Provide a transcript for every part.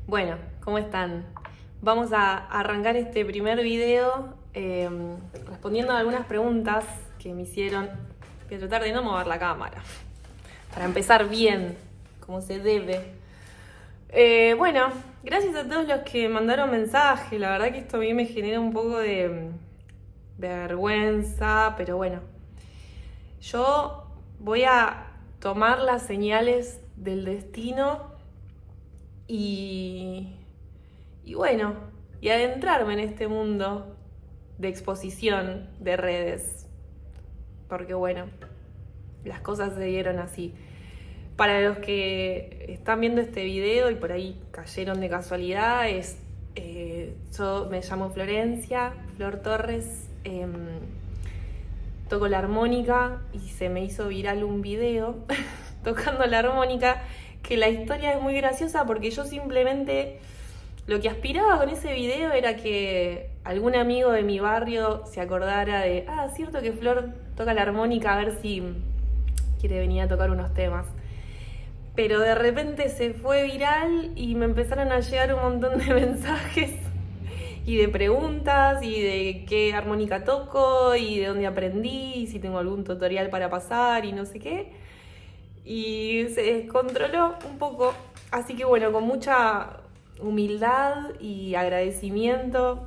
Bueno, ¿cómo están? Vamos a arrancar este primer video respondiendo a algunas preguntas que me hicieron. Voy a tratar de no mover la cámara, para empezar bien, como se debe. Bueno, gracias a todos los que mandaron mensaje. La verdad que esto a mí me genera un poco de vergüenza, pero bueno. Yo voy a tomar las señales del destino y bueno, y adentrarme en este mundo de exposición de redes. Porque bueno, las cosas se dieron así. Para los que están viendo este video y por ahí cayeron de casualidad, yo me llamo Florencia, Flor Torres, toco la armónica y se me hizo viral un video tocando la armónica, que la historia es muy graciosa porque yo simplemente lo que aspiraba con ese video era que algún amigo de mi barrio se acordara de, cierto que Flor toca la armónica, a ver si quiere venir a tocar unos temas. Pero de repente se fue viral y me empezaron a llegar un montón de mensajes y de preguntas y de qué armónica toco y de dónde aprendí y si tengo algún tutorial para pasar y no sé qué. Y se descontroló un poco. Así que bueno, con mucha humildad y agradecimiento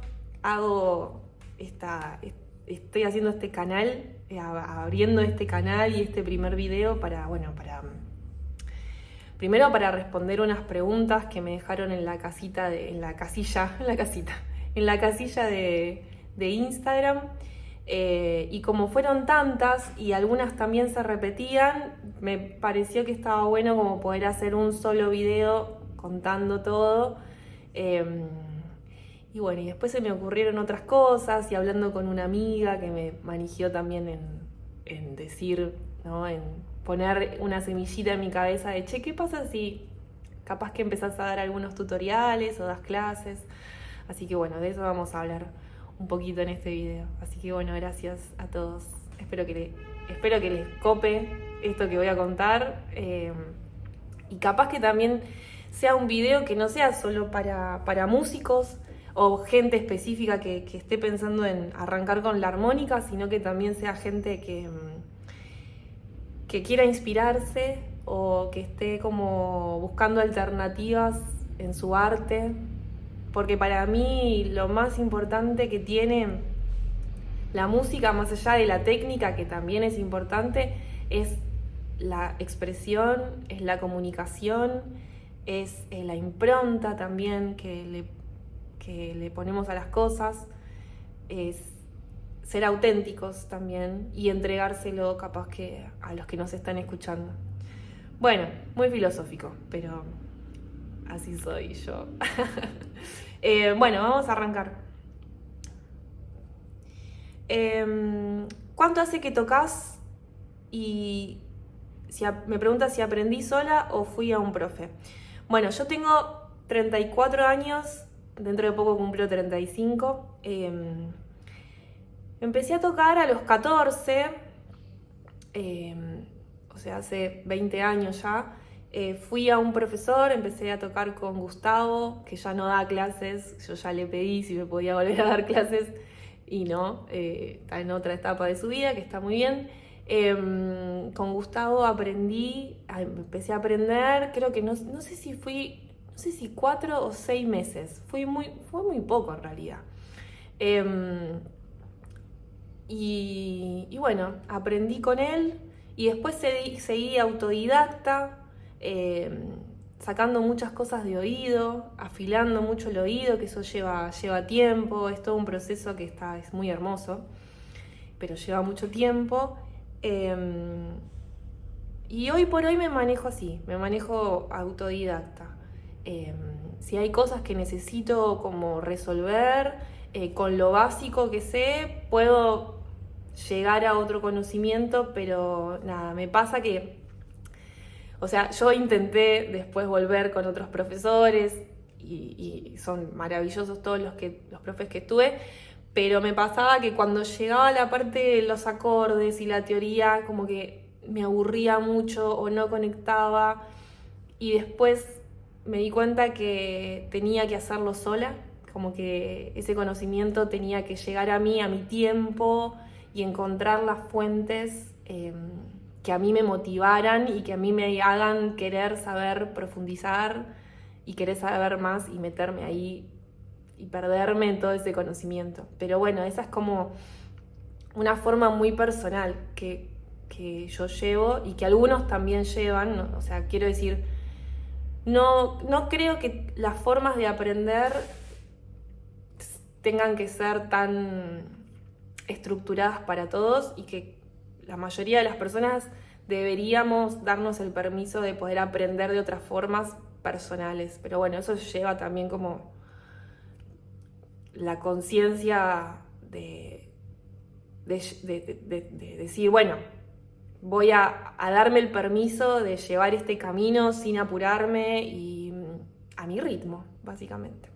estoy haciendo este canal, abriendo este canal y este primer video primero para responder unas preguntas que me dejaron en la casilla de Instagram. Y como fueron tantas y algunas también se repetían, me pareció que estaba bueno como poder hacer un solo video contando todo. Y bueno, y después se me ocurrieron otras cosas y hablando con una amiga que me manigió también en decir, ¿no? En poner una semillita en mi cabeza de, che, ¿qué pasa si capaz que empezás a dar algunos tutoriales o das clases? Así que bueno, de eso vamos a hablar un poquito en este video. Así que bueno, gracias a todos. Espero que les cope esto que voy a contar. Y capaz que también sea un video que no sea solo para músicos o gente específica que esté pensando en arrancar con la armónica, sino que también sea gente que quiera inspirarse o que esté como buscando alternativas en su arte. Porque para mí lo más importante que tiene la música, más allá de la técnica, que también es importante, es la expresión, es la comunicación, es la impronta también que le ponemos a las cosas, es ser auténticos también y entregárselo capaz que a los que nos están escuchando. Bueno, muy filosófico, pero así soy yo. Bueno, vamos a arrancar. ¿Cuánto hace que tocas? Y me preguntas si aprendí sola o fui a un profe. Bueno, yo tengo 34 años, dentro de poco cumplo 35. Empecé a tocar a los 14, o sea, hace 20 años ya. Fui a un profesor, empecé a tocar con Gustavo, que ya no da clases. Yo ya le pedí si me podía volver a dar clases y no, está en otra etapa de su vida, que está muy bien. Con Gustavo empecé a aprender, creo que no sé si 4 o 6 meses, fue muy poco en realidad. Y bueno, aprendí con él y después seguí autodidacta, sacando muchas cosas de oído, afilando mucho el oído, que eso lleva tiempo, es todo un proceso que es muy hermoso, pero lleva mucho tiempo. Y hoy por hoy me manejo así, me manejo autodidacta. Si hay cosas que necesito como resolver, con lo básico que sé, puedo llegar a otro conocimiento, pero nada, me pasa que, o sea, yo intenté después volver con otros profesores y son maravillosos todos los profes que estuve, pero me pasaba que cuando llegaba la parte de los acordes y la teoría, como que me aburría mucho o no conectaba, y después me di cuenta que tenía que hacerlo sola, como que ese conocimiento tenía que llegar a mí, a mi tiempo, y encontrar las fuentes que a mí me motivaran y que a mí me hagan querer saber profundizar y querer saber más y meterme ahí y perderme en todo ese conocimiento. Pero bueno, esa es como una forma muy personal que yo llevo y que algunos también llevan, ¿no? O sea, quiero decir, no creo que las formas de aprender tengan que ser tan estructuradas para todos y que la mayoría de las personas deberíamos darnos el permiso de poder aprender de otras formas personales. Pero bueno, eso lleva también como la conciencia de decir, bueno, voy a darme el permiso de llevar este camino sin apurarme y a mi ritmo, básicamente.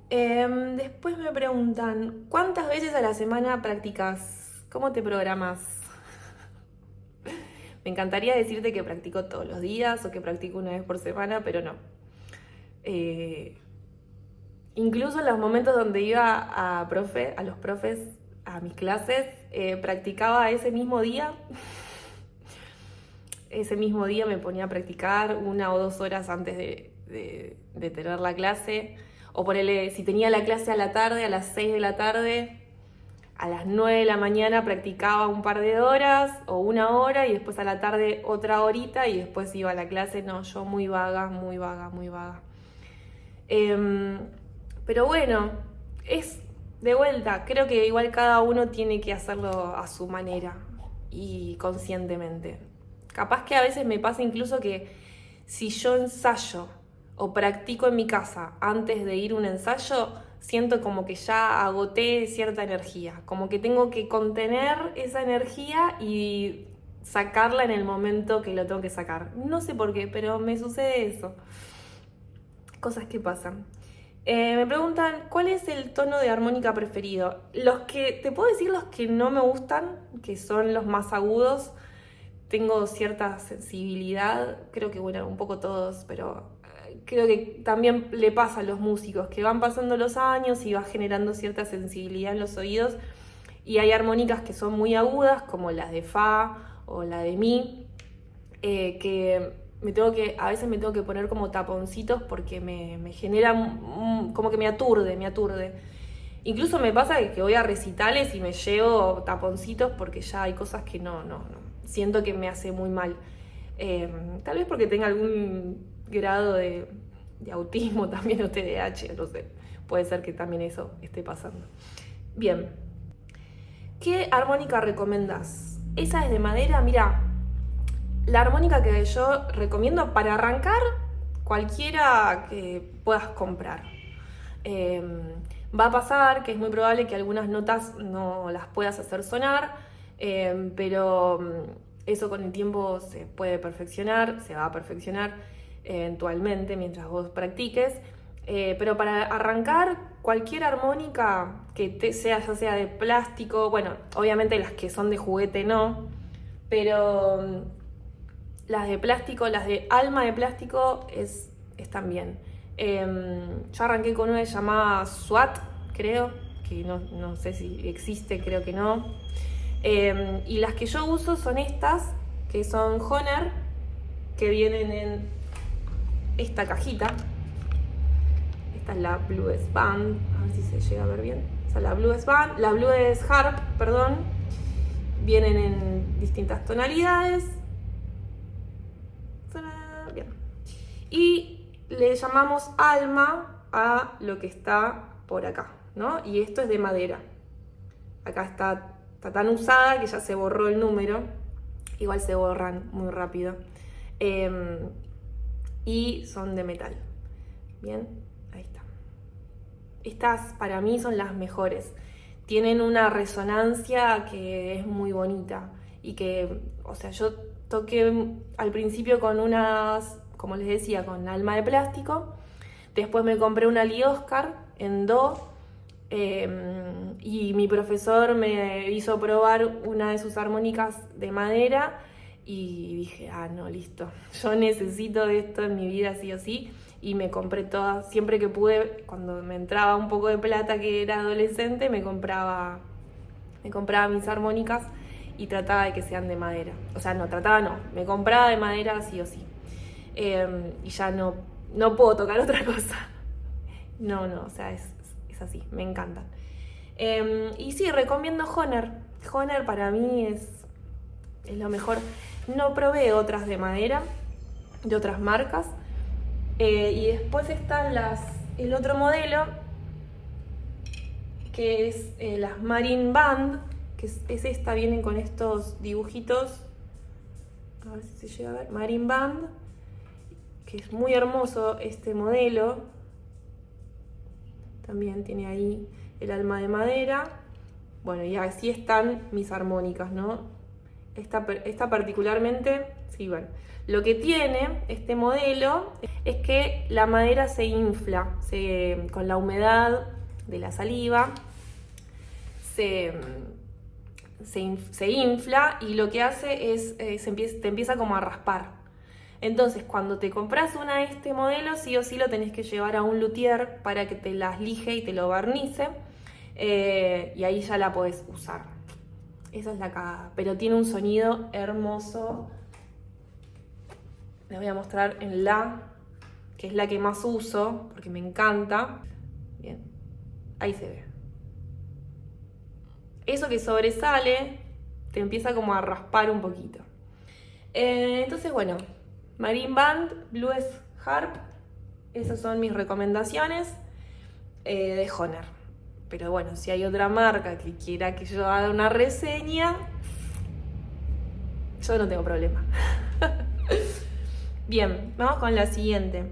Después me preguntan, ¿cuántas veces a la semana practicas? ¿Cómo te programas? Me encantaría decirte que practico todos los días o que practico una vez por semana, pero no. Incluso en los momentos donde iba a los profes, a mis clases, practicaba ese mismo día. Ese mismo día me ponía a practicar 1 o 2 horas antes de tener la clase. O ponerle, si tenía la clase a la tarde, a las 6 de la tarde, a las 9 de la mañana practicaba un par de horas o 1 hora y después a la tarde otra horita y después iba a la clase. No, yo muy vaga. Pero bueno, es de vuelta, creo que igual cada uno tiene que hacerlo a su manera y conscientemente. Capaz que a veces me pasa incluso que si yo ensayo o practico en mi casa antes de ir a un ensayo, siento como que ya agoté cierta energía, como que tengo que contener esa energía y sacarla en el momento que lo tengo que sacar. No sé por qué, pero me sucede eso. Cosas que pasan. Me preguntan, ¿cuál es el tono de armónica preferido? Te puedo decir los que no me gustan, que son los más agudos. Tengo cierta sensibilidad, creo que bueno, un poco todos, pero creo que también le pasa a los músicos, que van pasando los años y va generando cierta sensibilidad en los oídos. Y hay armónicas que son muy agudas, como las de Fa o la de Mi, que a veces me tengo que poner como taponcitos porque me genera, como que me aturde. Incluso me pasa que voy a recitales y me llevo taponcitos porque ya hay cosas que no. Siento que me hace muy mal. Tal vez porque tenga algún grado de autismo también o TDAH, no sé. Puede ser que también eso esté pasando. Bien. ¿Qué armónica recomendás? Esa es de madera, mira. La armónica que yo recomiendo para arrancar, cualquiera que puedas comprar. Va a pasar que es muy probable que algunas notas no las puedas hacer sonar, pero eso con el tiempo se puede perfeccionar, se va a perfeccionar eventualmente mientras vos practiques. Pero para arrancar, cualquier armónica que sea, ya sea de plástico, bueno, obviamente las que son de juguete no, pero las de plástico, las de alma de plástico están bien. Yo arranqué con una llamada SWAT, creo, que no sé si existe, creo que no. Y las que yo uso son estas, que son Hohner, que vienen en esta cajita. Esta es la Blues Band, a ver si se llega a ver bien. Esa es la Blues Band, la Blues Harp, perdón. Vienen en distintas tonalidades. Bien. Y le llamamos alma a lo que está por acá, ¿no? Y esto es de madera. Acá está tan usada que ya se borró el número. Igual se borran muy rápido. Y son de metal. Bien, ahí está. Estas para mí son las mejores. Tienen una resonancia que es muy bonita. Y que, o sea, yo toqué al principio con unas, como les decía, con alma de plástico. Después me compré una Lee Oscar en Do. Y mi profesor me hizo probar una de sus armónicas de madera Y dije, no, listo, yo necesito esto en mi vida sí o sí. Y me compré todas, siempre que pude, cuando me entraba un poco de plata que era adolescente, me compraba mis armónicas y trataba de que sean de madera. O sea, me compraba de madera sí o sí. Y ya no puedo tocar otra cosa. No, o sea, es así, me encantan. Y sí, recomiendo Hohner. Hohner para mí es lo mejor. No probé otras de madera, de otras marcas. Y después están el otro modelo, que es las Marine Band, que es esta, vienen con estos dibujitos. A ver si se llega a ver. Marine Band, que es muy hermoso este modelo. También tiene ahí el alma de madera. Bueno, y así están mis armónicas, ¿no? Esta particularmente, sí, bueno. Lo que tiene este modelo es que la madera se infla, con la humedad de la saliva, se infla y lo que hace es, te empieza como a raspar. Entonces, cuando te compras una de este modelo, sí o sí lo tenés que llevar a un luthier para que te las lije y te lo barnice. Y ahí ya la podés usar. Esa es la cagada. Pero tiene un sonido hermoso. Les voy a mostrar en que es la que más uso, porque me encanta. Bien, ahí se ve. Eso que sobresale, te empieza como a raspar un poquito. Entonces, bueno, Marine Band, Blues Harp, esas son mis recomendaciones de Hohner. Pero bueno, si hay otra marca que quiera que yo haga una reseña, yo no tengo problema. Bien, vamos con la siguiente.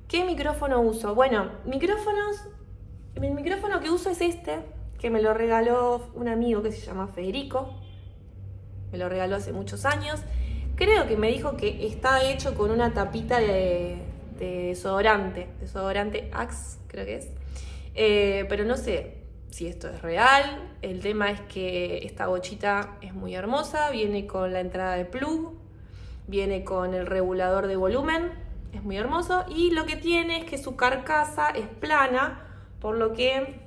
¿Qué micrófono uso? Bueno, el micrófono que uso es este, que me lo regaló un amigo que se llama Federico. Me lo regaló hace muchos años. Creo que me dijo que está hecho con una tapita de desodorante Axe, creo que es. Pero no sé si esto es real. El tema es que esta bochita es muy hermosa, viene con la entrada de plug, viene con el regulador de volumen, es muy hermoso, y lo que tiene es que su carcasa es plana, por lo que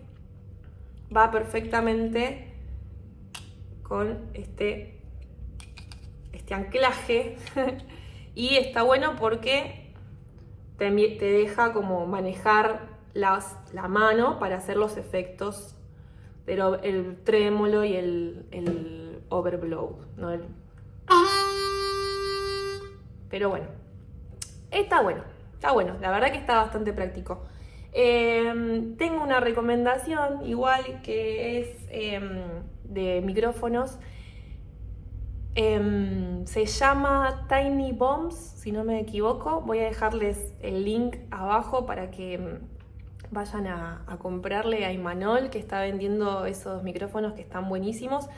va perfectamente con este anclaje y está bueno porque te deja como manejar la mano para hacer los efectos, pero el trémolo y el overblow, ¿no? Pero bueno, está bueno, la verdad que está bastante práctico. Tengo una recomendación igual que es de micrófonos. Se llama Tiny Bombs, si no me equivoco. Voy a dejarles el link abajo para que vayan a comprarle a Imanol, que está vendiendo esos micrófonos que están buenísimos.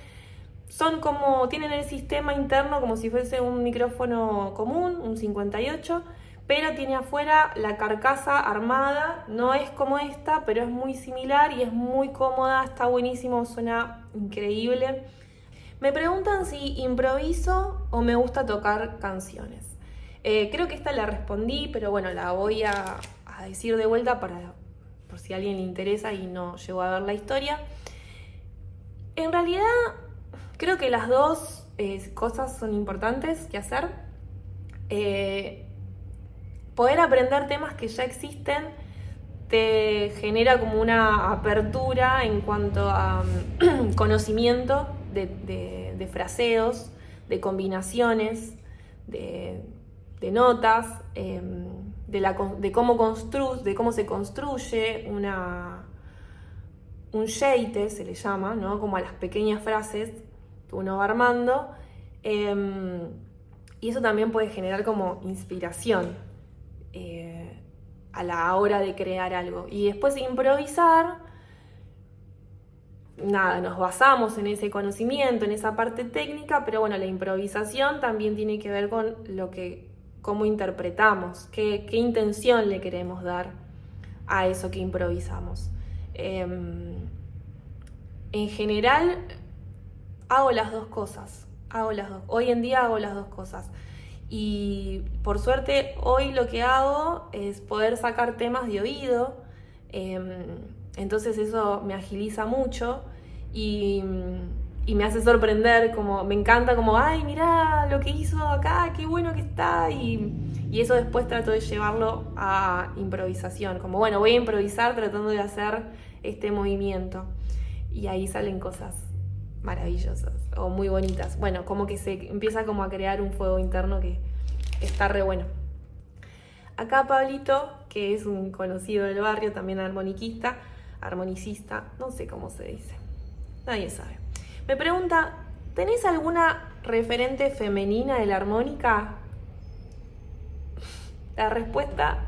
Tienen el sistema interno como si fuese un micrófono común, un 58, pero tiene afuera la carcasa armada. No es como esta, pero es muy similar y es muy cómoda, está buenísimo, suena increíble. Me preguntan si improviso o me gusta tocar canciones. Creo que esta la respondí, pero bueno, la voy a decir de vuelta por si a alguien le interesa y no llegó a ver la historia. En realidad, creo que las dos cosas son importantes que hacer. Poder aprender temas que ya existen te genera como una apertura en cuanto a conocimiento de fraseos, de combinaciones, de notas, de cómo se construye un yeite, se le llama, ¿no? Como a las pequeñas frases que uno va armando. Y eso también puede generar como inspiración a la hora de crear algo. Y después de improvisar, nada, nos basamos en ese conocimiento, en esa parte técnica, pero bueno, la improvisación también tiene que ver con cómo interpretamos, qué intención le queremos dar a eso que improvisamos. En general, hago las dos cosas. Hago las dos. Hoy en día hago las dos cosas. Y por suerte hoy lo que hago es poder sacar temas de oído. Entonces eso me agiliza mucho y, y me hace sorprender, como me encanta, como, ay, mirá lo que hizo acá, qué bueno que está. Y eso después trato de llevarlo a improvisación. Como, bueno, voy a improvisar tratando de hacer este movimiento. Y ahí salen cosas maravillosas o muy bonitas. Bueno, como que se empieza como a crear un fuego interno que está re bueno. Acá Pablito, que es un conocido del barrio, también armonicista, no sé cómo se dice, nadie sabe. Me pregunta, ¿tenés alguna referente femenina de la armónica? La respuesta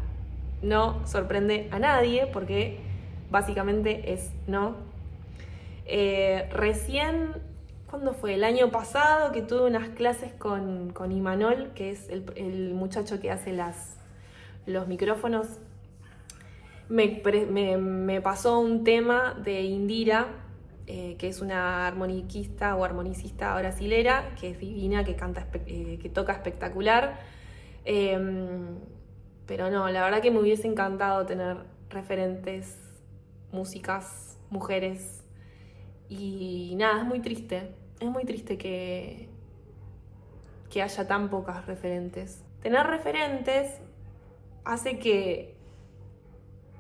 no sorprende a nadie porque básicamente es no. Recién, ¿cuándo fue? El año pasado que tuve unas clases con Imanol, que es el muchacho que hace los micrófonos. Me pasó un tema de Indira, que es una armoniquista o armonicista brasilera, que es divina, que canta, que toca espectacular. Pero no, la verdad que me hubiese encantado tener referentes, músicas, mujeres. Y nada, es muy triste que haya tan pocas referentes. Tener referentes hace que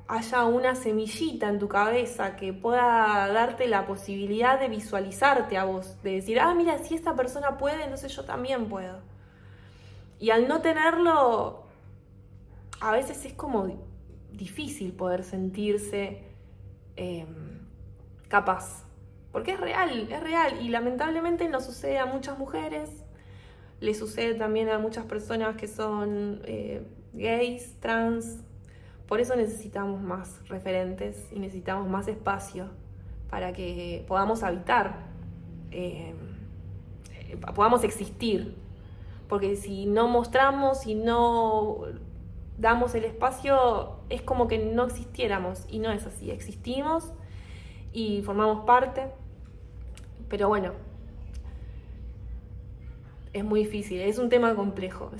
haya una semillita en tu cabeza que pueda darte la posibilidad de visualizarte a vos, de decir, ah, mira, si esta persona puede, entonces yo también puedo. Y al no tenerlo, a veces es como difícil poder sentirse capaz. Porque es real, y lamentablemente nos sucede a muchas mujeres, le sucede también a muchas personas que son gays, trans. Por eso necesitamos más referentes y necesitamos más espacio para que podamos habitar, podamos existir. Porque si no mostramos, si no damos el espacio, es como que no existiéramos, y no es así. Existimos y formamos parte, pero bueno, es muy difícil, es un tema complejo,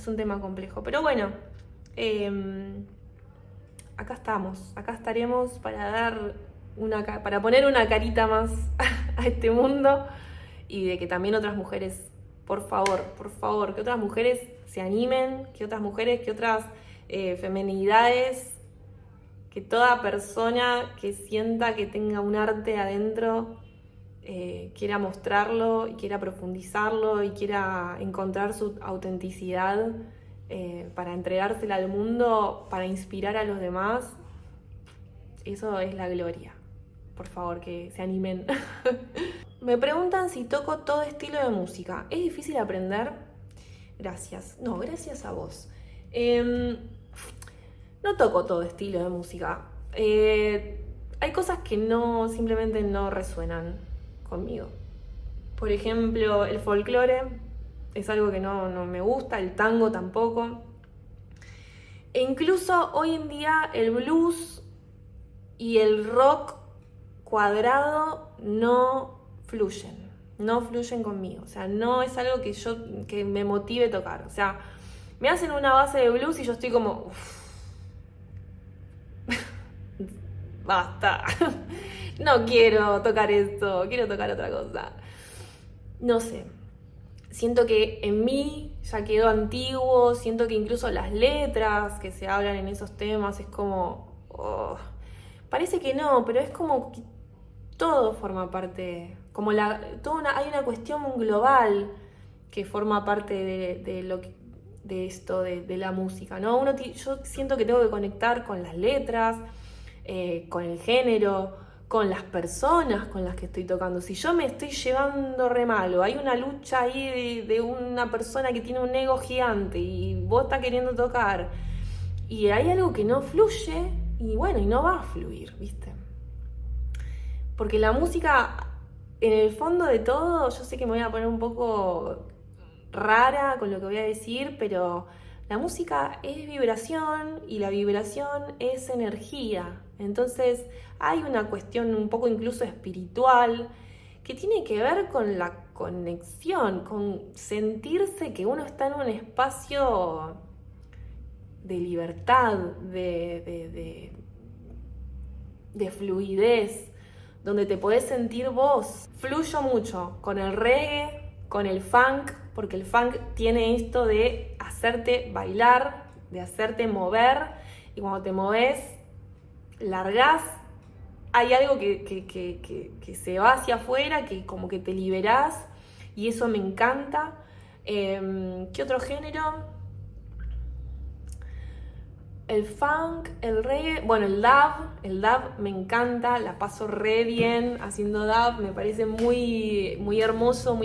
pero bueno, acá estamos, acá estaremos para poner una carita más a este mundo, y de que también otras mujeres, por favor, que otras mujeres se animen, que otras femenidades, que toda persona que sienta que tenga un arte adentro quiera mostrarlo y quiera profundizarlo y quiera encontrar su autenticidad para entregársela al mundo, para inspirar a los demás. Eso es la gloria. Por favor, que se animen. Me preguntan si toco todo estilo de música. ¿Es difícil aprender? Gracias. No, gracias a vos. No toco todo estilo de música. Hay cosas que simplemente no resuenan conmigo. Por ejemplo, el folclore es algo que no me gusta, el tango tampoco. E incluso hoy en día el blues y el rock cuadrado no fluyen conmigo. O sea, no es algo que me motive tocar. O sea, me hacen una base de blues y yo estoy como, basta, no quiero tocar esto, quiero tocar otra cosa. No sé, siento que en mí ya quedó antiguo, siento que incluso las letras que se hablan en esos temas es como, parece que no, pero es como que todo forma parte, hay una cuestión global que forma parte de esto, de la música, ¿no? Yo siento que tengo que conectar con las letras, con el género, con las personas con las que estoy tocando. Si yo me estoy llevando re mal, o hay una lucha ahí de una persona que tiene un ego gigante y vos estás queriendo tocar y hay algo que no fluye, y bueno, y no va a fluir, ¿viste? Porque la música, en el fondo de todo, yo sé que me voy a poner un poco rara con lo que voy a decir, pero la música es vibración y la vibración es energía. Entonces hay una cuestión un poco incluso espiritual que tiene que ver con conexión, con sentirse que uno está en un espacio de libertad, de fluidez, donde te podés sentir vos. Fluyo mucho con el reggae, con el funk, porque el funk tiene esto de hacerte bailar, de hacerte mover, y cuando te moves, largás, hay algo que se va hacia afuera, que como que te liberás, y eso me encanta. ¿Qué otro género? El funk, el reggae, bueno, el dub me encanta, la paso re bien haciendo dub, me parece muy, muy hermoso,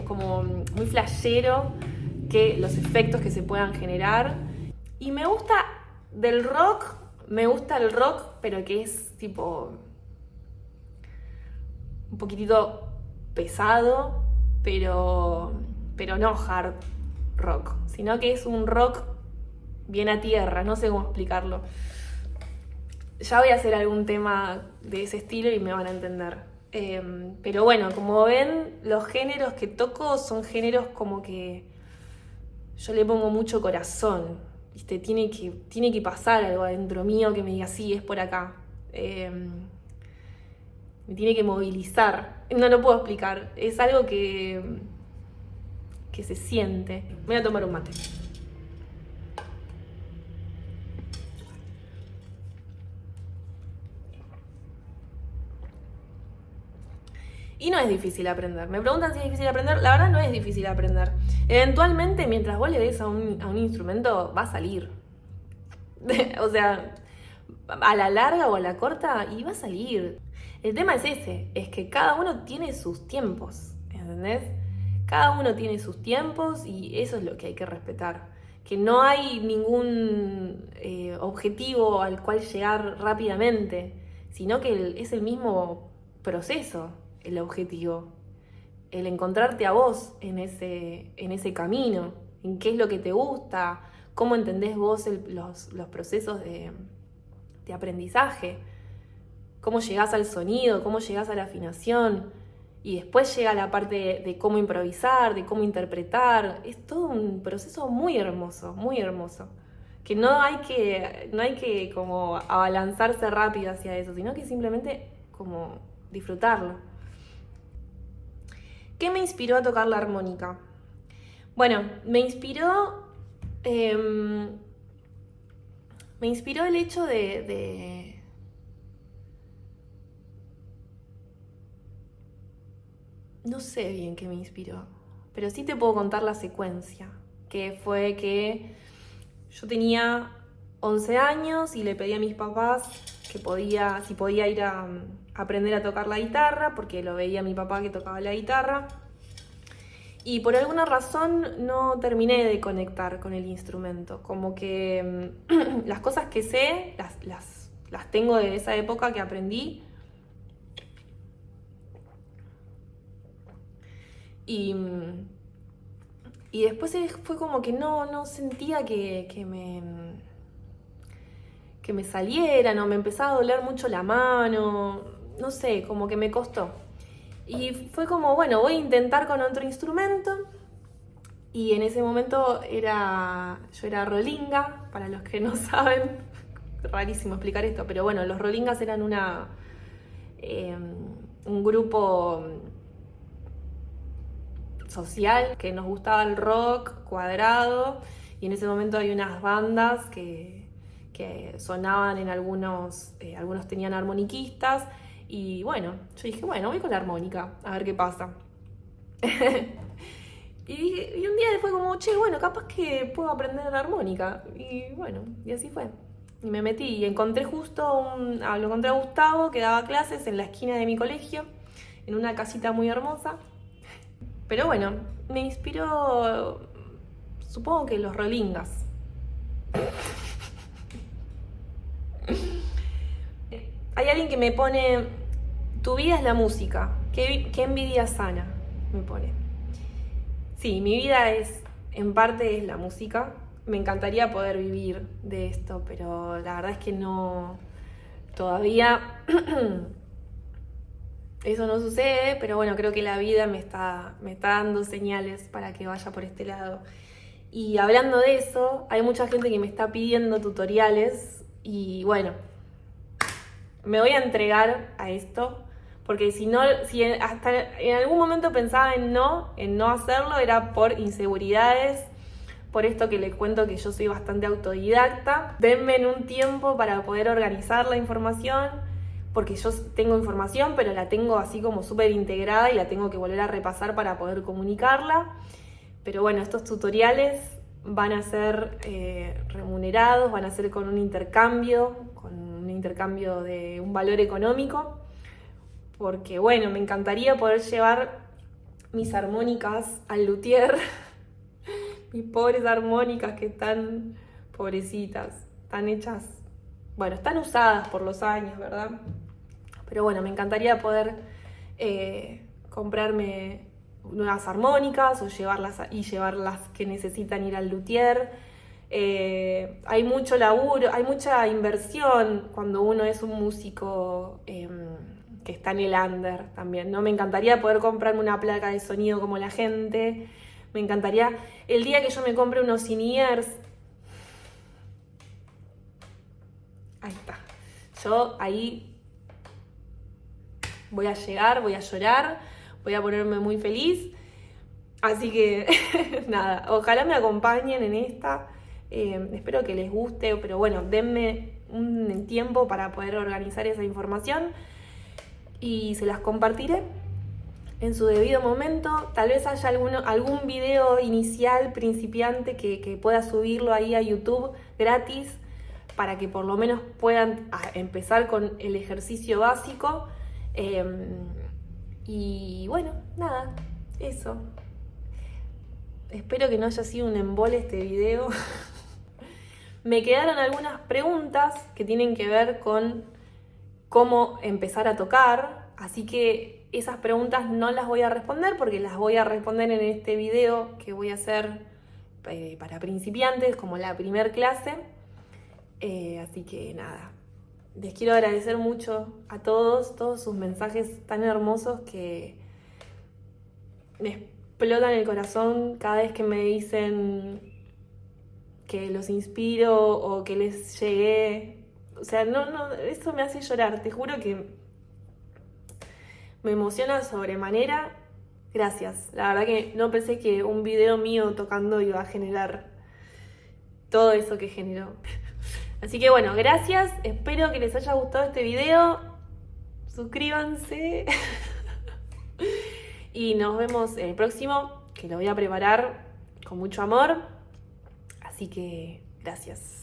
como muy flashero, que los efectos que se puedan generar. Y me gusta del rock, me gusta el rock, pero que es tipo un poquitito pesado, pero no hard rock, sino que es un rock bien a tierra, no sé cómo explicarlo. Ya voy a hacer algún tema de ese estilo y me van a entender. Pero bueno, como ven, los géneros que toco son géneros como que yo le pongo mucho corazón, ¿viste? Tiene que pasar algo adentro mío que me diga, sí, es por acá. Me tiene que movilizar. No lo puedo explicar. Es algo que se siente. Voy a tomar un mate. Y no es difícil aprender. Me preguntan si es difícil aprender. La verdad no es difícil aprender. Eventualmente, mientras vos le des a un instrumento, va a salir. O sea, a la larga o a la corta, y va a salir. El tema es ese, es que cada uno tiene sus tiempos, ¿entendés? Cada uno tiene sus tiempos y eso es lo que hay que respetar. Que no hay ningún objetivo al cual llegar rápidamente, sino que es el mismo proceso, el objetivo. El encontrarte a vos en ese camino, en qué es lo que te gusta, cómo entendés vos los procesos de aprendizaje, cómo llegás al sonido, cómo llegás a la afinación, y después llega la parte de cómo improvisar, de cómo interpretar. Es todo un proceso muy hermoso, que no hay que como abalanzarse rápido hacia eso, sino que simplemente como disfrutarlo. ¿Qué me inspiró a tocar la armónica? Bueno, me inspiró el hecho no sé bien qué me inspiró, pero sí te puedo contar la secuencia, que fue que yo tenía 11 años y le pedí a mis papás si podía ir a aprender a tocar la guitarra, porque lo veía a mi papá que tocaba la guitarra. Y por alguna razón no terminé de conectar con el instrumento. Como que las cosas que sé, las tengo de esa época que aprendí. Y después fue como que no sentía que me saliera, no, me empezaba a doler mucho la mano, no sé, como que me costó. Y fue como, bueno, voy a intentar con otro instrumento. Y en ese momento yo era rolinga, para los que no saben, rarísimo explicar esto, pero bueno, los rolingas eran un grupo social que nos gustaba el rock cuadrado, y en ese momento hay unas bandas que sonaban en algunos tenían armoniquistas. Y bueno, yo dije, bueno, voy con la armónica, a ver qué pasa. Y un día fue como, che, bueno, capaz que puedo aprender la armónica. Y bueno, y así fue. Y me metí y encontré lo encontré a Gustavo, que daba clases en la esquina de mi colegio, en una casita muy hermosa. Pero bueno, me inspiró, supongo que los rolingas. Hay alguien que me pone, tu vida es la música, qué envidia sana, me pone. Sí, mi vida en parte es la música. Me encantaría poder vivir de esto, pero la verdad es que no, todavía eso no sucede, pero bueno, creo que la vida me está dando señales para que vaya por este lado. Y hablando de eso, hay mucha gente que me está pidiendo tutoriales y bueno, me voy a entregar a esto, porque si hasta en algún momento pensaba en no hacerlo, era por inseguridades, por esto que les cuento que yo soy bastante autodidacta. Denme en un tiempo para poder organizar la información, porque yo tengo información, pero la tengo así como súper integrada y la tengo que volver a repasar para poder comunicarla. Pero bueno, estos tutoriales van a ser remunerados, van a ser con un intercambio de un valor económico, porque bueno, me encantaría poder llevar mis armónicas al luthier, mis pobres armónicas que están pobrecitas, están hechas, bueno, están usadas por los años, ¿verdad? Pero bueno, me encantaría poder comprarme nuevas armónicas o llevarlas que necesitan ir al luthier. Hay mucho laburo, hay mucha inversión cuando uno es un músico que está en el under también, ¿no? Me encantaría poder comprarme una placa de sonido como la gente. Me encantaría el día que yo me compre unos in-ears. Ahí está. Yo ahí voy a llegar, voy a llorar, voy a ponerme muy feliz. Así que nada, ojalá me acompañen en esta. Espero que les guste, pero bueno, denme un tiempo para poder organizar esa información y se las compartiré en su debido momento. Tal vez haya algún video inicial, principiante, que pueda subirlo ahí a YouTube gratis para que por lo menos puedan empezar con el ejercicio básico. Y bueno, nada, eso. Espero que no haya sido un embole este video. Me quedaron algunas preguntas que tienen que ver con cómo empezar a tocar, así que esas preguntas no las voy a responder porque las voy a responder en este video que voy a hacer para principiantes, como la primer clase. Así que nada, les quiero agradecer mucho a todos sus mensajes tan hermosos que me explotan el corazón cada vez que me dicen que los inspiro o que les llegué. O sea, no, eso me hace llorar, te juro que me emociona sobremanera. Gracias, la verdad que no pensé que un video mío tocando iba a generar todo eso que generó. Así que bueno, gracias, espero que les haya gustado este video. Suscríbanse. Y nos vemos en el próximo, que lo voy a preparar con mucho amor. Así que gracias.